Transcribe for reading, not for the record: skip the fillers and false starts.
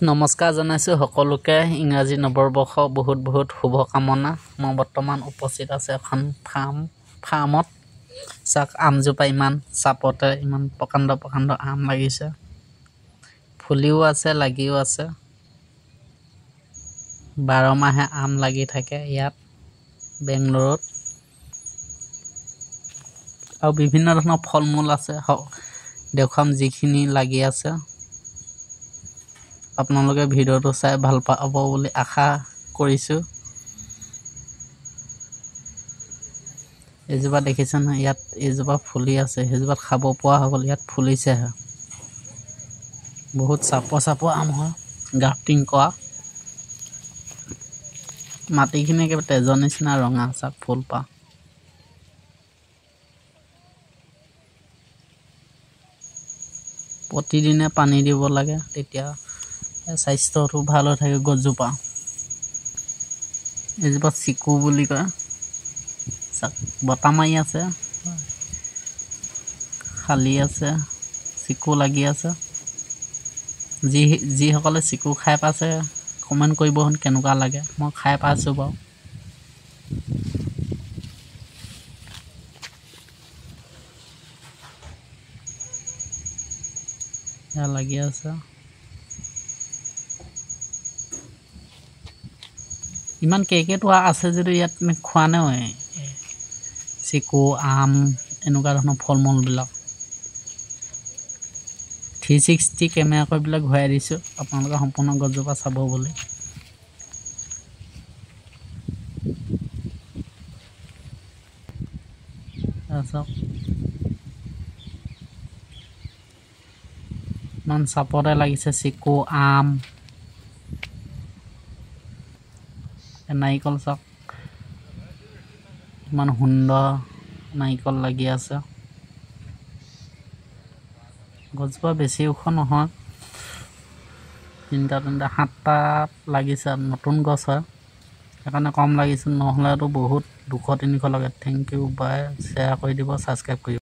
নমস্কাৰ জনাইছো সকলোকে ইংৰাজী নৱবৰ্ষ বহুত শুভকামনা। মই বৰ্তমান উপস্থিত আছে এখন ফাৰ্মত। চাক আমজোপা ইমান চাপতে ইমান প্ৰকাণ্ড আম লাগিছে। ফুলিও আছে লাগিও আছে। 12 মাহে আম লাগি থাকে ইয়াত বেংগলৰত। আৰু বিভিন্ন ধৰণৰ ফল-মূল আছে দেখুৱাম যিখিনি লাগি আছে। আপোনালোকে ভিডিঅ'টো চাই ভাল পাব বুলি আশা কৰিছো। এজোপা দেখিছেন ইয়াত এজোপা ফুলি আছে, সেইজোপাত খাব পৰা হৈ গ'ল, ইয়াত ফুলিছেহে। বহুত চাপৰ আম হয়, গ্ৰাফটিং কৰা। মাটিখিনি একেবাৰে তেজৰ নিচিনা ৰঙা চাক ফুলপাহ। প্ৰতিদিনে পানী দিব লাগে, তেতিয়া স্বাস্থ্যটো ভাল হৈ থাকে গছজোপা। এজোপা চিকু বুলি কয়। চাক বতাহ মাৰি আছে, খালি আছে, চিকু লাগি আছে। যিসকলে চিকু খাই পাইছে কমেণ্ট কৰিব কেনেকুৱা লাগে। মই খাই পাইছোঁ বাৰু। এয়া লাগি আছে। ইমান কেৰ্কেটুৱা আছে যদিও ইয়াত খোৱা নাই চিকু, আম এনেকুৱা ধৰণৰ ফল-মূলবিলাক। 360 কেমেৰা কৰি পেলাই ঘূৰাই দিছোঁ আপোনালোকে সম্পূৰ্ণ গছজোপা চাব বুলি। চাওক ইমান চাপতে লাগিছে চিকু, আম, নাৰিকল। চাওক ইমান সুন্দৰ নাৰিকল লাগি আছে। গছজোপা বেছি ওখ নহয়, 7টা লাগিছে। নতুন গছ হয় সেইকাৰণে কম লাগিছে, নহ'লেতো বহুত 200-300 লাগে। থেংক ইউ, বাই। শ্বেয়াৰ কৰি দিব, ছাবস্ক্ৰাইব কৰিব।